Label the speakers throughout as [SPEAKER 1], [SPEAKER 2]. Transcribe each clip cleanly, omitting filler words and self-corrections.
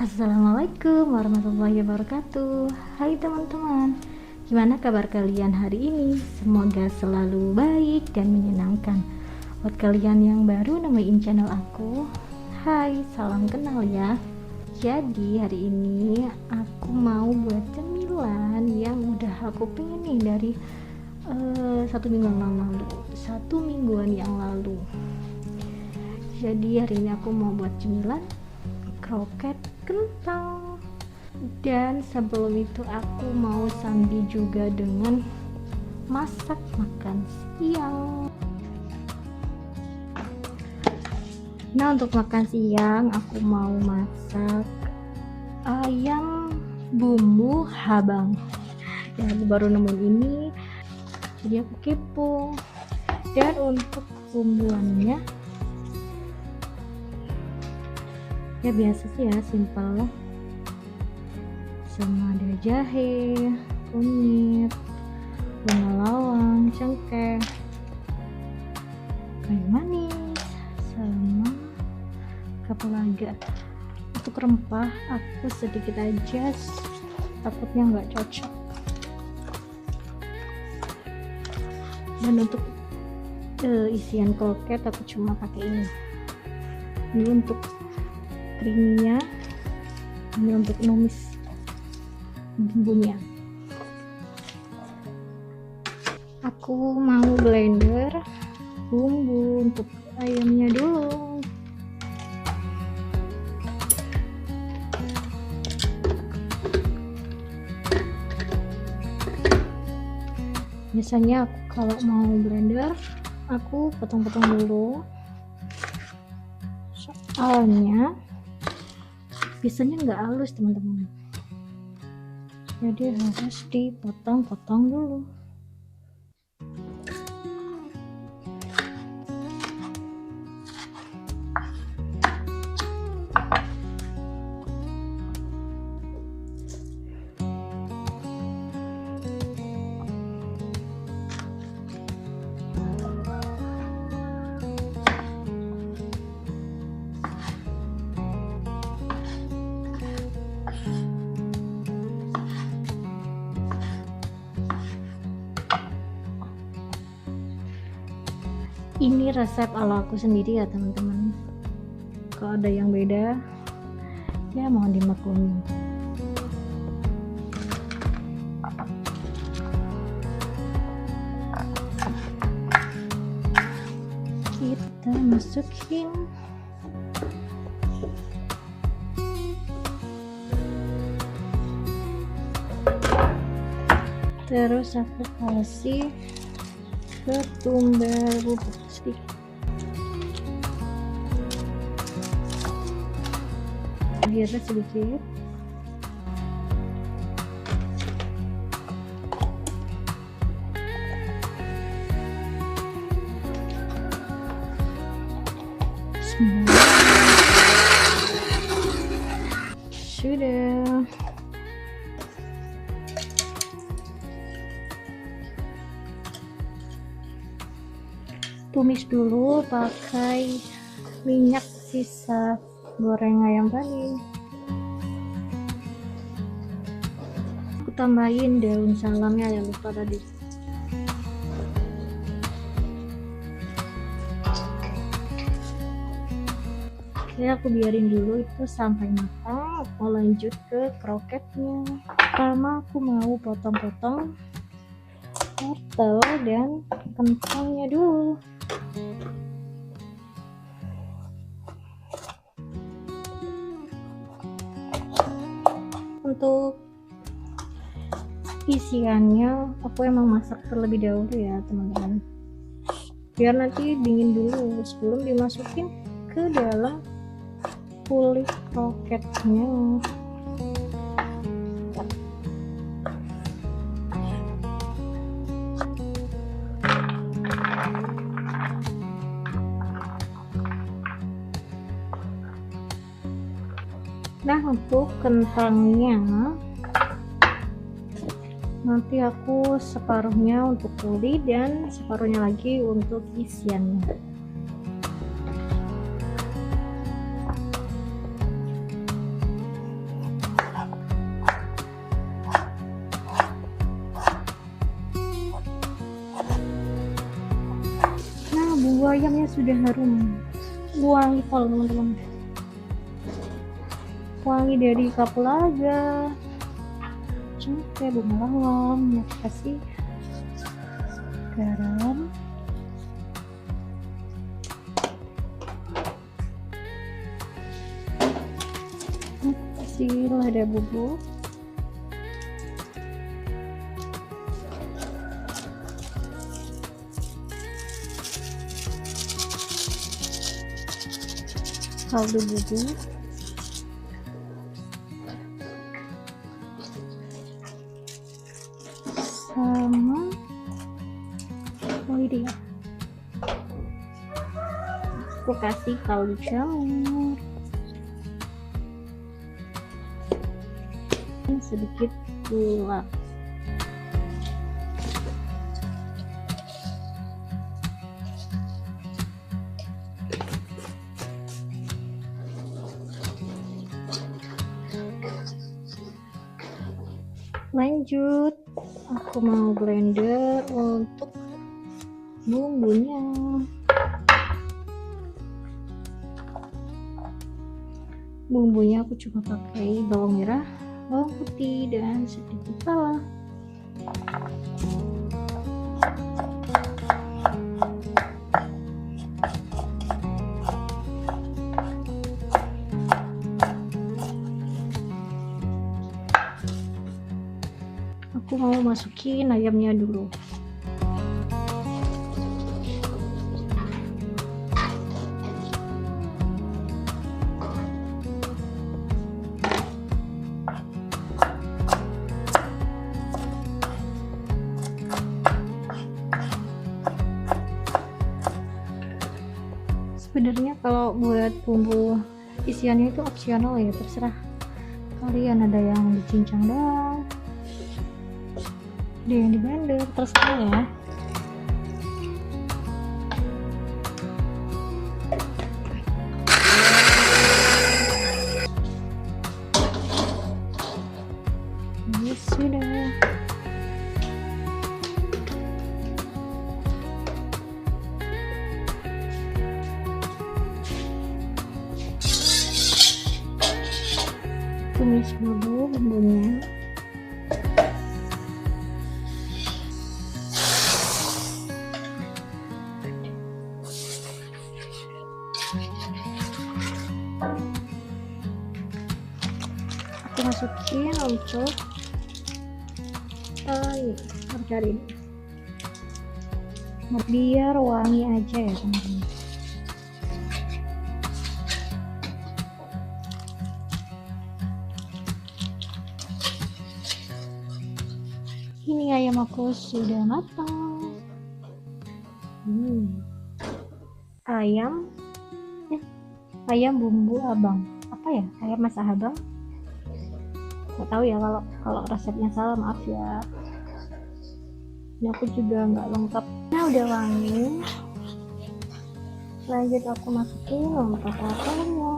[SPEAKER 1] Assalamualaikum warahmatullahi wabarakatuh. Hai teman-teman, gimana kabar kalian hari ini? Semoga selalu baik dan menyenangkan. Buat kalian yang baru nemuin channel aku, hai, salam kenal ya. Jadi hari ini aku mau buat cemilan yang udah aku pengen nih dari satu mingguan yang lalu. Jadi hari ini aku mau buat cemilan kroket kentang, dan sebelum itu aku mau sambil juga dengan masak makan siang. Nah, untuk makan siang aku mau masak ayam bumbu habang ya, aku baru nemuin ini jadi aku kepo. Dan untuk bumbuannya ya biasa sih ya, simpel, sama ada jahe, kunyit, bunga lawang, cengkeh, kayu manis, sama kapulaga. Untuk rempah aku sedikit aja, takutnya nggak cocok. Dan untuk isian kroket aku cuma pakai ini untuk creamy-nya, ini untuk numis bumbunya. Aku mau blender bumbu untuk ayamnya dulu. Biasanya aku kalau mau blender aku potong-potong dulu, soalnya biasanya nggak halus teman-teman, jadi harus dipotong-potong dulu. Ini resep ala aku sendiri ya teman-teman, kalau ada yang beda ya mohon dimaklumi. Kita masukin terus aku kasih ketumbar bubuk sedikit, biar sedikit. Sudah. Tumis dulu pakai minyak sisa goreng ayam tadi. Aku tambahin daun salamnya, ya lupa tadi. Oke, aku biarin dulu itu sampai matang. Aku lanjut ke kroketnya. Pertama aku mau potong-potong wortel dan kentangnya dulu. Untuk isiannya aku emang masak terlebih dahulu ya teman-teman, biar nanti dingin dulu sebelum dimasukin ke dalam kulit kroketnya. Nah, untuk kentangnya nanti aku separuhnya untuk kulit dan separuhnya lagi untuk isiannya. ayamnya sudah harum, wangi pol teman-teman, wangi dari kapulaga, cengkeh, bunga lawang. Ya, kasih garam, kasih lada bubuk, kaldu bubuk, sama ini dia, aku kasih kaldu jamur, sedikit gula. Lanjut, aku mau blender untuk bumbunya. Bumbunya aku coba pakai bawang merah, bawang putih, dan sedikit bawang. Aku mau masukin ayamnya dulu. Sebenarnya kalau buat bumbu isiannya itu opsional ya, terserah kalian, ada yang dicincang doang, ada yang di blender, terserah ya. Ini sudah. Tumis dulu bumbunya. Aku masukin untuk margarin biar wangi aja ya teman-teman. Ini ayam aku sudah matang. Ayam bumbu abang, apa ya, ayam masak abang, nggak tahu ya, kalau resepnya salah maaf ya, ini aku juga nggak lengkap. Nah udah wangi, lanjut aku masukin untuk ayamnya.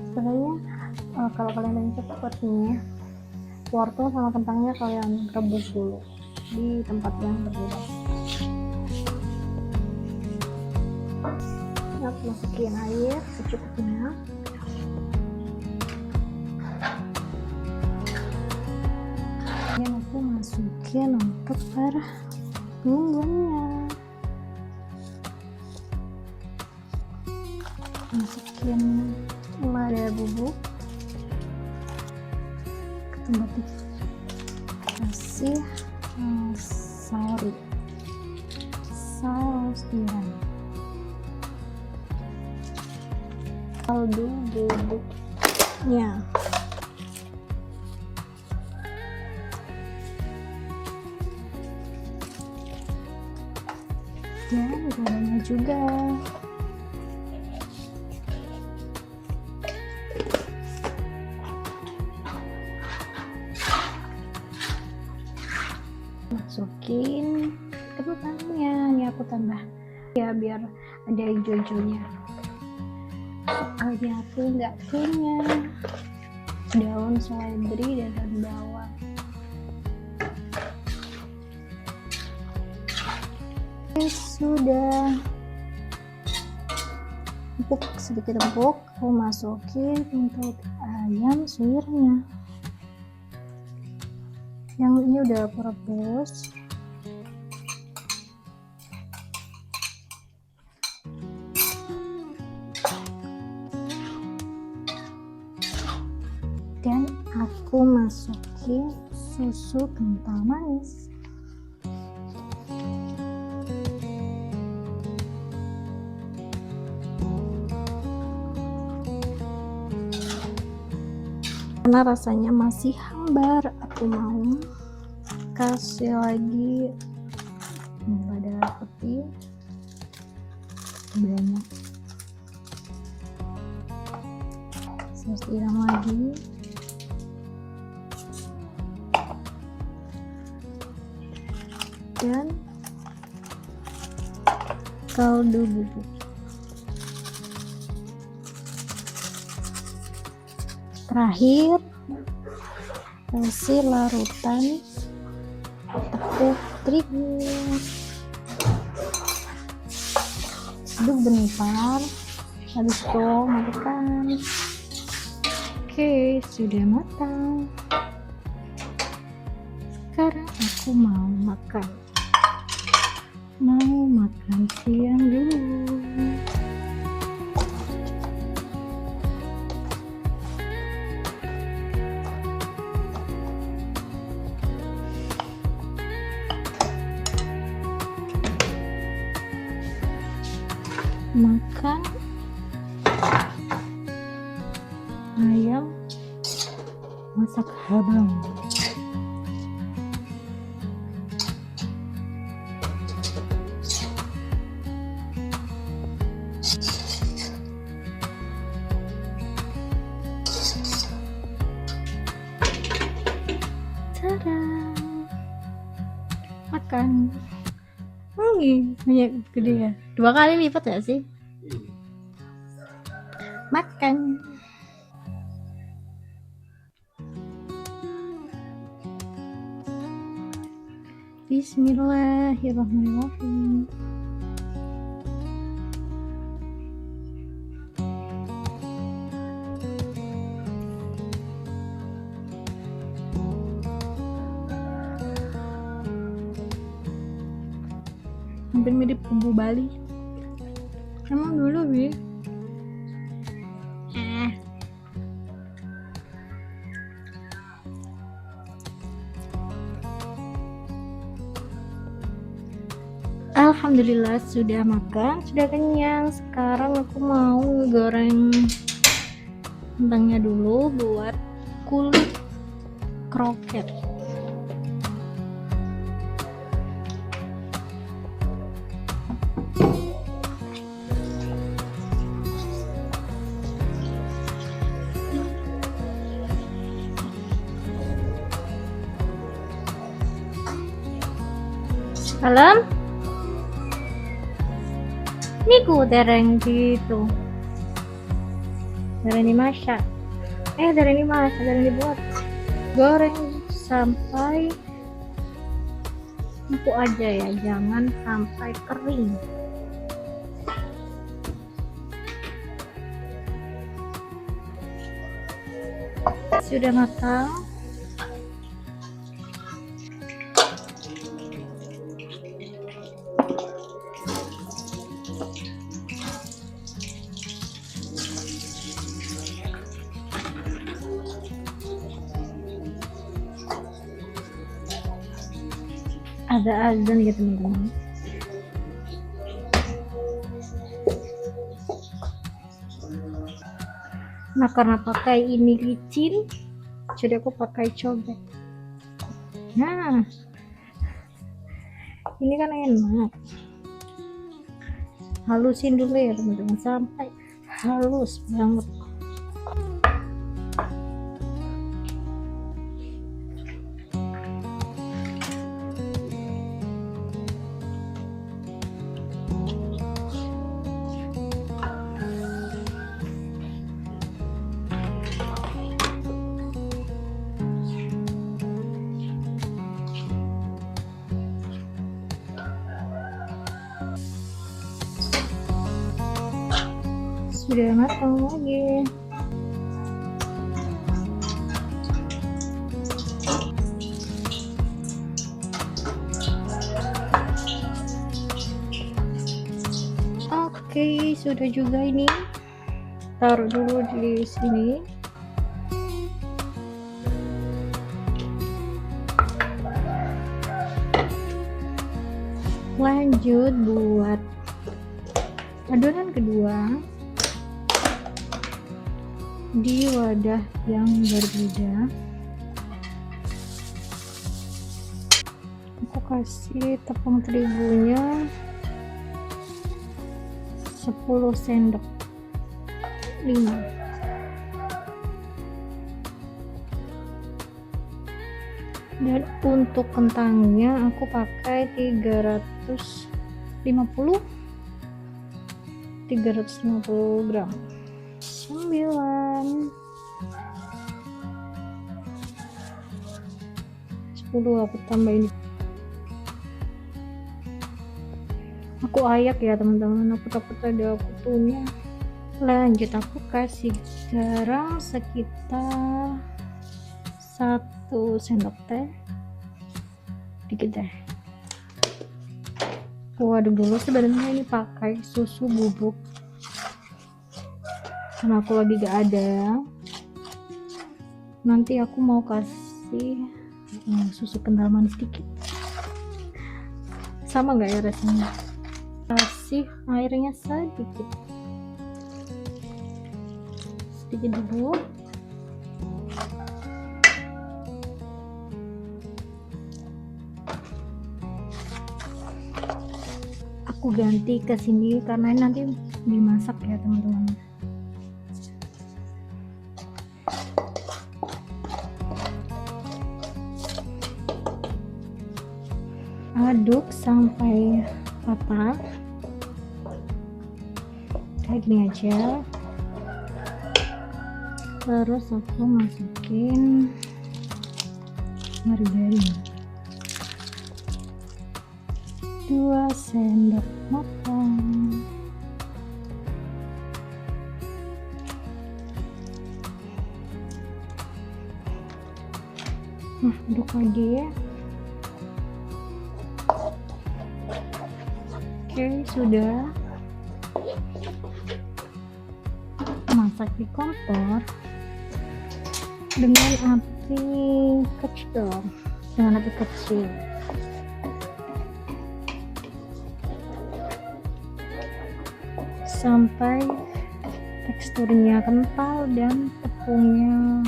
[SPEAKER 1] Sebenarnya kalau kalian ingin cepat nih, wortel sama kentangnya kalian rebus dulu di tempat yang berbeda. Aku masukin air secukupnya. Dan aku masukin untuk bumbunya. Masukin lada bubuk, ketumbar, kasih saus tiram, kaldu bubuknya, dan garamnya juga. Masukin ketukannya, ini aku tambah ya biar ada hijau-hijaunya, soalnya aku nggak punya daun seledri dan daun bawang. Sudah empuk, sedikit empuk, aku masukin untuk ayam suwirnya. Yang ini udah aku rebus. Dan aku masukin susu kental manis. Karena rasanya masih hambar, aku mau kasih lagi gula darah putih banyak, 100 gram lagi. Dan kaldu bubuk. Terakhir kasih larutan tepung terigu. Aduk bentar, habis itu matikan. Oke, sudah matang. Sekarang aku mau makan siang dulu. Makan ayam masak habang. Makan. Banyak gede ya, 2 kali lipat ya sih. Makan. Bismillahirrahmanirrahim. Hampir mirip bumbu Bali. Emang dulu Bi? Alhamdulillah sudah makan, sudah kenyang. Sekarang aku mau goreng kentangnya dulu buat kulit kroket. Salam. Niku dereng gitu. Dereng dimasak. Dereng dimasak, dereng dibuat. Goreng sampai empuk aja ya, jangan sampai kering. Sudah matang. Ada azan ya teman-teman. Nah, karena pakai ini licin, jadi aku pakai cobek. Nah, ini kan enak. Halusin dulu ya teman-teman sampai halus banget. Sudah matang lagi. Oke, sudah juga ini. Taruh dulu di sini. Lanjut buat adonan kedua di wadah yang berbeda. Aku kasih tepung terigunya 10 sendok 5. Dan untuk kentangnya aku pakai 350 gram. 9 10 aku tambahin. Aku ayak ya teman-teman, aku takut ada kutunya. Lanjut aku kasih garam sekitar 1 sendok teh, dikit deh. Aku aduk dulu. Sebenarnya ini pakai susu bubuk karena aku lagi gak ada. Nanti aku mau kasih susu kental manis dikit. Sama gak ya rasanya? Kasih airnya sedikit dulu. Aku ganti ke sini karena ini nanti dimasak ya teman-teman. Aduk sampai rata kayak gini aja. Terus aku masukin margarin 2 sendok makan. Aduk lagi ya. Oke, sudah. Masak di kompor dengan api kecil. Sampai teksturnya kental dan tepungnya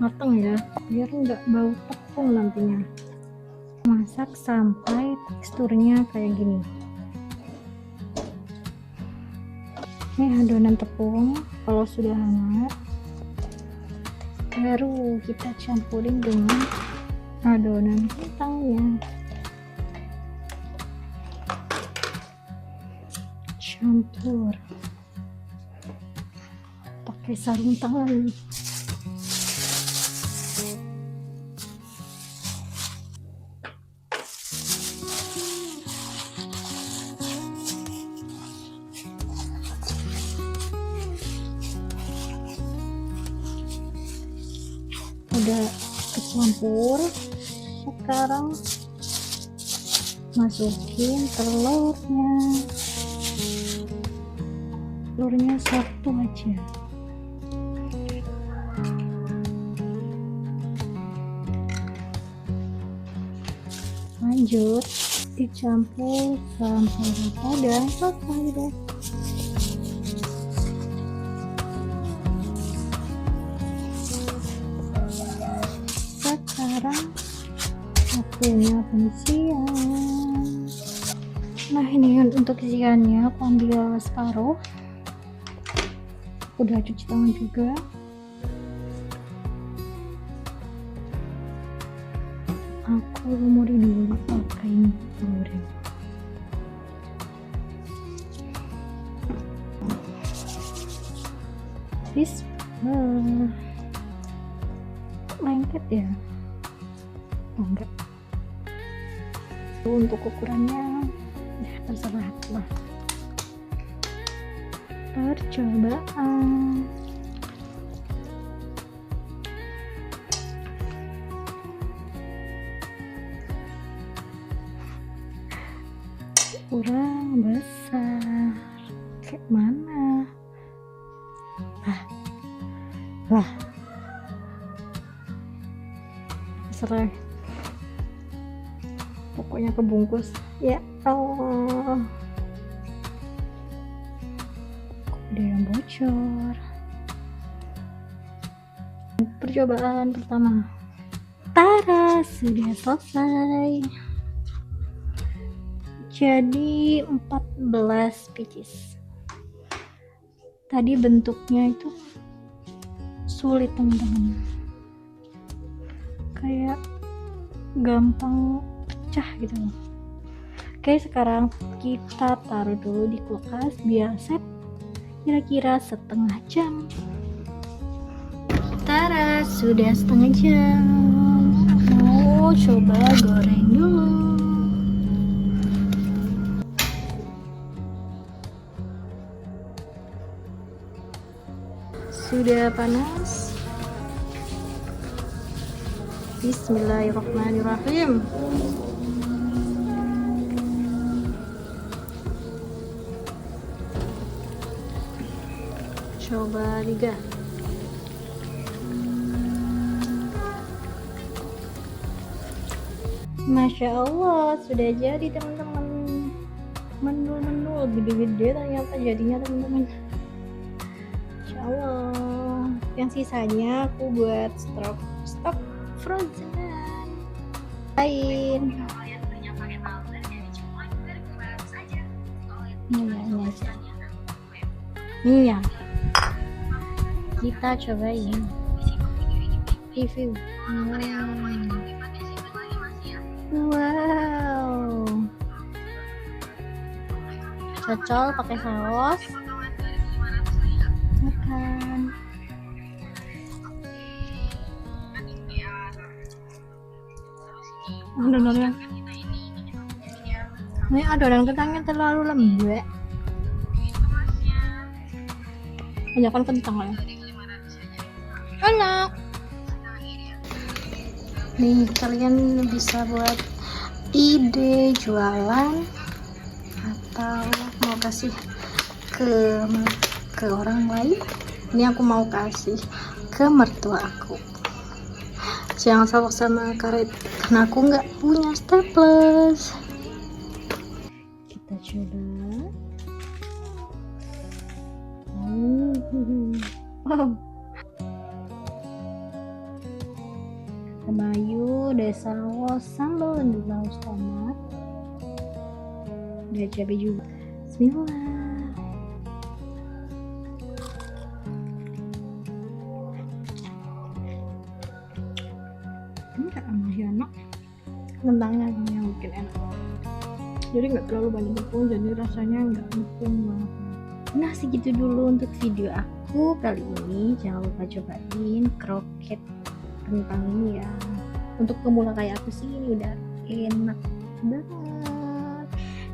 [SPEAKER 1] matang ya, biar nggak bau tepung nantinya. Masak sampai teksturnya kayak gini. Ini adonan tepung. Kalau sudah hangat, baru kita campurin dengan adonan kentangnya. Campur pakai sarung tangan. Udah kecampur. Sekarang masukin telurnya 1 aja. Lanjut dicampur sampai rata dan selesai deh. Sekarang waktunya pengisian. Nah, ini untuk isiannya aku ambil separuh. Aku udah cuci tangan juga. Aku lumuri dulu pakai goreng. Bismillah. Lengket ya? Oh, enggak. Untuk ukurannya terserah lah, percobaan. Kurang besar kayak mana lah serah, pokoknya kebungkus. Ya Allah, kok ada yang bocor. Percobaan pertama, tara, sudah selesai. Jadi 14 pieces. Tadi bentuknya itu sulit teman-teman, kayak gampang pecah gitu loh. Oke, sekarang kita taruh dulu di kulkas biar set kira-kira setengah jam. Tara, sudah setengah jam. Mau coba goreng dulu. Sudah panas. Bismillahirrahmanirrahim. Coba liga. Masya Allah, sudah jadi teman-teman. Mendul-mendul, gede-gede ternyata jadinya teman-teman. Masya Allah. Yang sisanya aku buat stok frozen lain. Ini ya, kita cobain review. Wow, cocol pakai saus makan. Adonannya ini adonan kentangnya terlalu lembek, banyak kan kentang ya, enak. Nih, kalian bisa buat ide jualan atau mau kasih ke orang lain. Ini aku mau kasih ke mertua aku. Jangan salok sama karet karena aku nggak punya staples. Kita coba. Wow. Mayo, ada saus, sambal, dan saus tomat. Ada cabai juga. Bismillah. Masih enak. Kentangnya yang bikin enak. Jadi nggak terlalu banyak tepung, jadi rasanya nggak tepung banget. Nah, segitu dulu untuk video aku kali ini. Jangan lupa cobain kroket kentang ini ya. Untuk pemula kayak aku sih ini udah enak banget.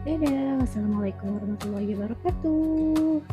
[SPEAKER 1] Dadah, wassalamualaikum warahmatullahi wabarakatuh.